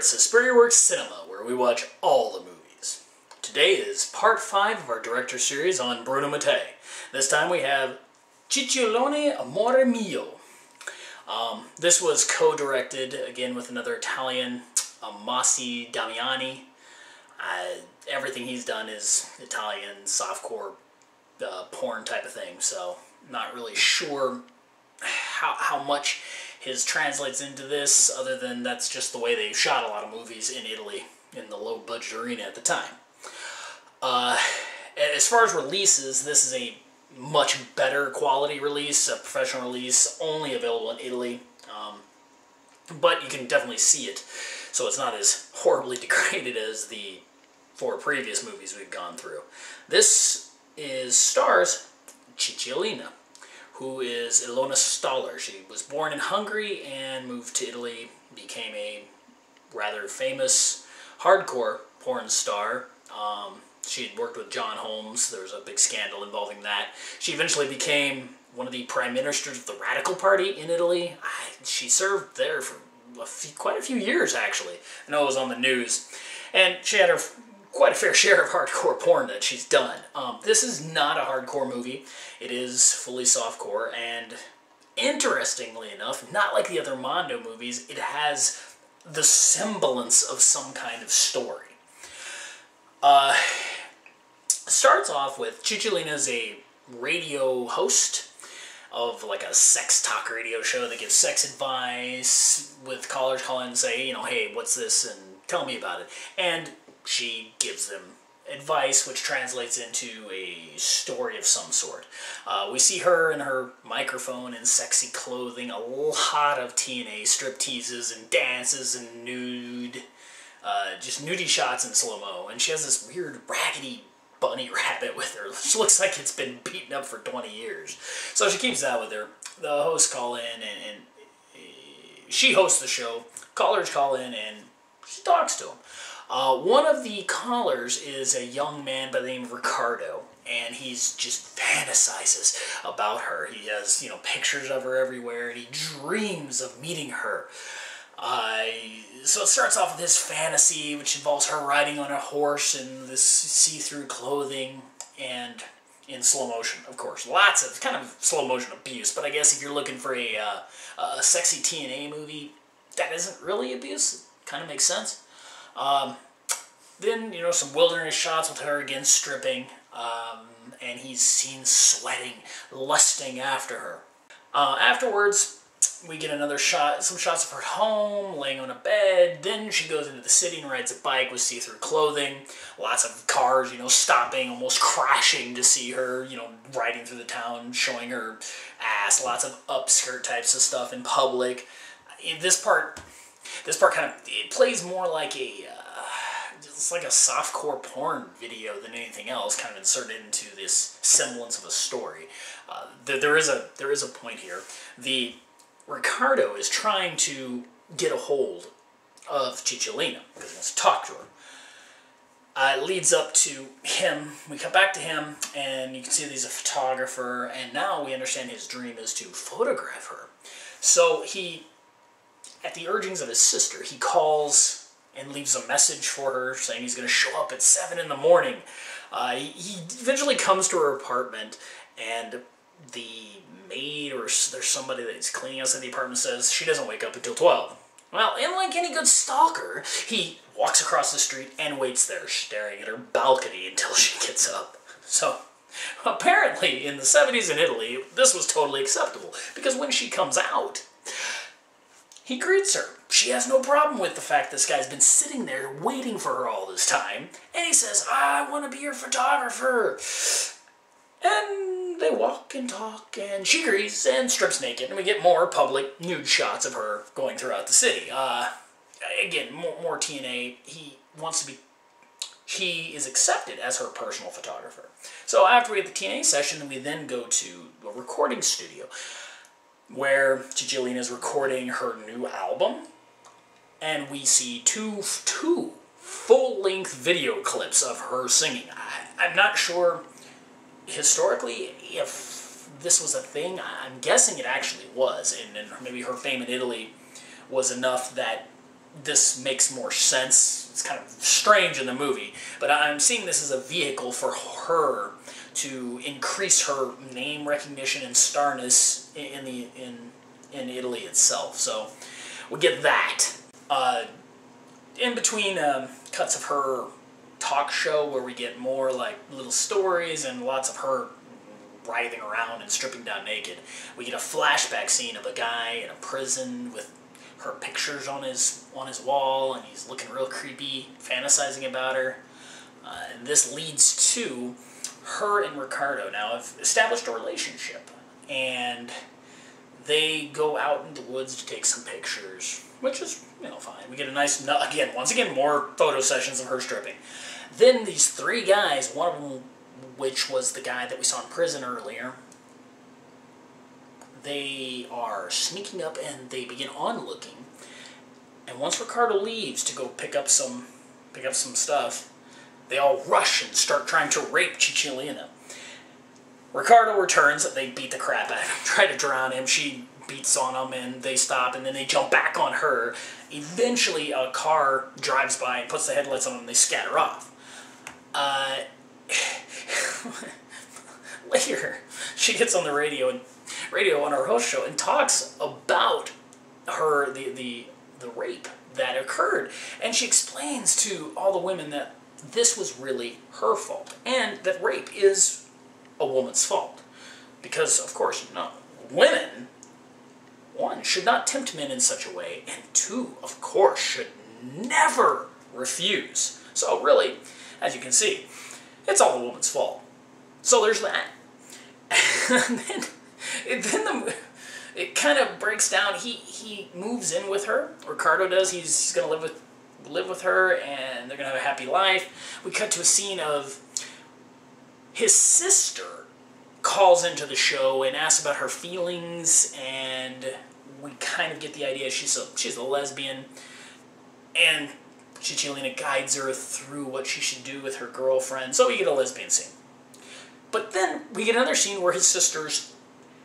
it's Superior Works Cinema, where we watch all the movies. Today is part 5 of our director series on Bruno Mattei. This time we have Cicciolina Amore Mio. This was co-directed, again, with another Italian, Massi Damiani. Everything he's done is Italian, softcore, porn type of thing, so not really sure how much his translates into this, other than that's just the way they shot a lot of movies in Italy in the low-budget arena at the time. As far as releases, this is a much better quality release, a professional release, only available in Italy, but you can definitely see it, so it's not as horribly degraded as the 4 previous movies we've gone through. This stars Cicciolina, who is Ilona Staller. She was born in Hungary and moved to Italy, became a rather famous hardcore porn star. She had worked with John Holmes. There was a big scandal involving that. She eventually became one of the prime ministers of the Radical Party in Italy. She served there for quite a few years, actually. I know it was on the news. And she had quite a fair share of hardcore porn that she's done. This is not a hardcore movie. It is fully softcore, and interestingly enough, not like the other Mondo movies, it has the semblance of some kind of story. Starts off with Cicciolina's a radio host of like a sex talk radio show that gives sex advice, with callers calling and say, you know, hey, what's this, and tell me about it. And she gives them advice, which translates into a story of some sort. We see her and her microphone and sexy clothing, a lot of TNA strip teases and dances and nude, just nudie shots in slow-mo. And she has this weird raggedy bunny rabbit with her, which looks like it's been beaten up for 20 years. So she keeps that with her. The hosts call in, and she hosts the show. Callers call in, and she talks to them. One of the callers is a young man by the name of Ricardo, and he's just fantasizes about her. He has, you know, pictures of her everywhere, and he dreams of meeting her. So it starts off with his fantasy, which involves her riding on a horse in this see-through clothing, and in slow motion, of course. Lots of kind of slow motion abuse, but I guess if you're looking for a sexy TNA movie, that isn't really abuse. It kind of makes sense. Then, you know, some wilderness shots with her again stripping, and he's seen sweating, lusting after her. Afterwards, we get another shot, some shots of her at home, laying on a bed. Then she goes into the city and rides a bike with see-through clothing. Lots of cars, you know, stopping, almost crashing to see her, you know, riding through the town, showing her ass. Lots of upskirt types of stuff in public. This part kind of, it plays more like it's like a softcore porn video than anything else, kind of inserted into this semblance of a story. There is a point here. The Ricardo is trying to get a hold of Cicciolina because he wants to talk to her. It leads up to him. We come back to him, and you can see that he's a photographer, and now we understand his dream is to photograph her. So he, at the urgings of his sister, he calls and leaves a message for her saying he's going to show up at 7 in the morning. He eventually comes to her apartment, and the maid, or there's somebody that's cleaning outside the apartment, says she doesn't wake up until 12. Well, and like any good stalker, he walks across the street and waits there, staring at her balcony until she gets up. So, apparently, in the 70s in Italy, this was totally acceptable, because when she comes out, he greets her. She has no problem with the fact this guy's been sitting there waiting for her all this time. And he says, I want to be your photographer. And they walk and talk, and she agrees and strips naked. And we get more public nude shots of her going throughout the city. Again, more TNA. He is accepted as her personal photographer. So after we get the TNA session, we then go to a recording studio, where Cicciolina is recording her new album, and we see two full-length video clips of her singing. I'm not sure historically if this was a thing. I'm guessing it actually was, and maybe her fame in Italy was enough that this makes more sense. It's kind of strange in the movie, but I'm seeing this as a vehicle for her to increase her name recognition and starness in Italy itself. So we get that. In between cuts of her talk show, where we get more like little stories and lots of her writhing around and stripping down naked, we get a flashback scene of a guy in a prison with her pictures on his wall, and he's looking real creepy, fantasizing about her. And this leads to her and Ricardo now have established a relationship, and they go out in the woods to take some pictures, which is, you know, fine. We get a nice, once again, more photo sessions of her stripping. Then these three guys, one of them which was the guy that we saw in prison earlier, they are sneaking up and they begin onlooking. And once Ricardo leaves to go pick up some stuff, they all rush and start trying to rape Cicciolina. Ricardo returns, they beat the crap out of him, try to drown him, she beats on him, and they stop, and then they jump back on her. Eventually, a car drives by and puts the headlights on them, and they scatter off. Later, she gets on the radio on her host show and talks about the rape that occurred, and she explains to all the women that this was really her fault, and that rape is a woman's fault, because of course, no, women, one, should not tempt men in such a way, and two, of course, should never refuse. So really, as you can see, it's all the woman's fault. So there's that. And then it kind of breaks down. He moves in with her. Ricardo does. He's going to live with her, and they're going to have a happy life. We cut to a scene of his sister calls into the show and asks about her feelings, and we kind of get the idea she's a lesbian, and Cicciolina guides her through what she should do with her girlfriend. So we get a lesbian scene. But then we get another scene where his sister's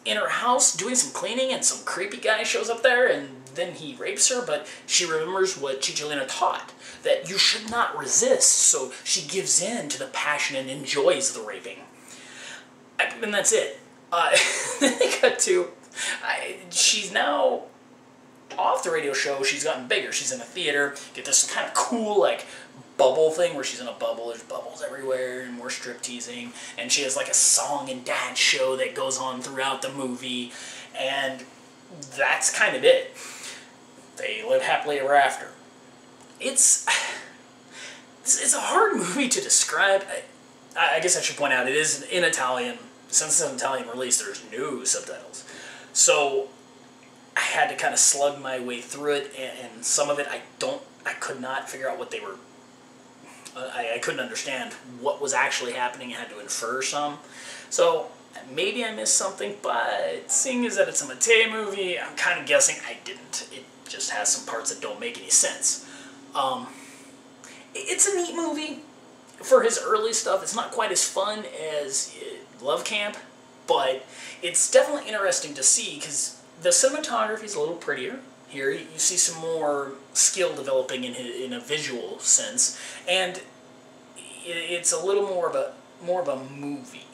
in her house doing some cleaning, and some creepy guy shows up there, and then he rapes her, but she remembers what Cicciolina taught, that you should not resist, so she gives in to the passion and enjoys the raping. And that's it. Then they cut to, she's now off the radio show, she's gotten bigger, she's in a theater, get this kind of cool, like, bubble thing where she's in a bubble, there's bubbles everywhere, and more strip teasing, and she has like a song and dance show that goes on throughout the movie, and that's kind of it. They live happily ever after. It's a hard movie to describe. I guess I should point out, it is in Italian. Since it's an Italian release, there's no subtitles. So I had to kind of slug my way through it, and some of it I could not figure out what they were. I couldn't understand what was actually happening. I had to infer some. So maybe I missed something, but seeing as that it's a Mattei movie, I'm kind of guessing I didn't. It just has some parts that don't make any sense. It's a neat movie. For his early stuff, it's not quite as fun as Love Camp, but it's definitely interesting to see, because the cinematography is a little prettier. Here you see some more skill developing in a visual sense, and it's a little more of a movie,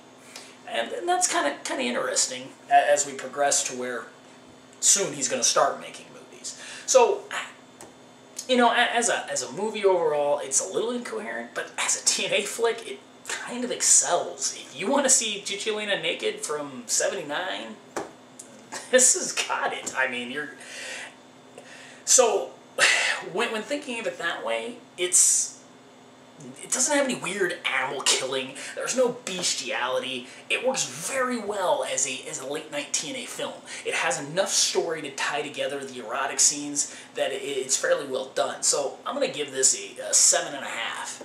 and that's kind of interesting as we progress to where soon he's going to start making movies. So, you know, as a movie overall, it's a little incoherent, but as a TNA flick, it kind of excels. If you want to see Cicciolina naked from '79, this has got it. I mean, So, when thinking of it that way, it doesn't have any weird animal killing. There's no bestiality. It works very well as a late-night TNA film. It has enough story to tie together the erotic scenes that it's fairly well done. So, I'm going to give this a 7.5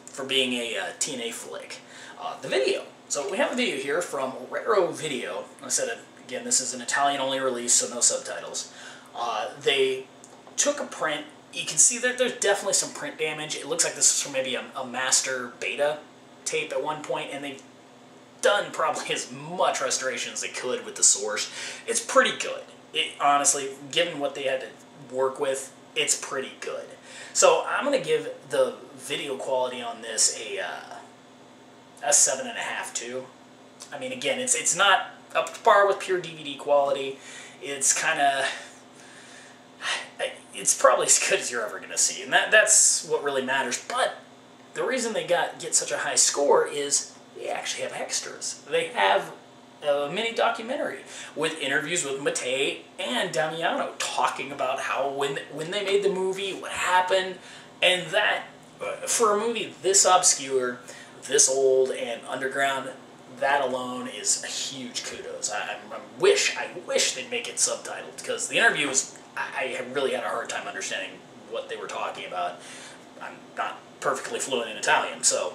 for being a TNA flick. The video. So, we have a video here from Raro Video. I said, again, this is an Italian-only release, so no subtitles. They took a print. You can see that there's definitely some print damage. It looks like this is from maybe a master beta tape at one point, and they've done probably as much restoration as they could with the source. It's pretty good. Honestly, given what they had to work with, it's pretty good. So I'm going to give the video quality on this a 7.5 too. I mean, again, it's not up to par with pure DVD quality. It's kind of... it's probably as good as you're ever going to see, and that's what really matters. But the reason they get such a high score is they actually have extras. They have a mini documentary with interviews with Mattei and Damiano talking about how when they made the movie, what happened, and that for a movie this obscure, this old and underground, that alone is a huge kudos. I wish they'd make it subtitled, because the interview was, I really had a hard time understanding what they were talking about. I'm not perfectly fluent in Italian, so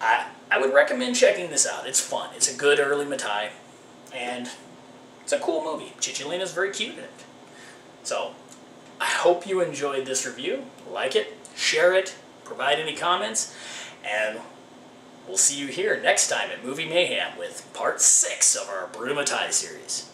I would recommend checking this out. It's fun. It's a good early Mattei, and it's a cool movie. Cicciolina's very cute in it. So, I hope you enjoyed this review. Like it, share it, provide any comments, and we'll see you here next time at Movie Mayhem with part 6 of our Bruno Mattei series.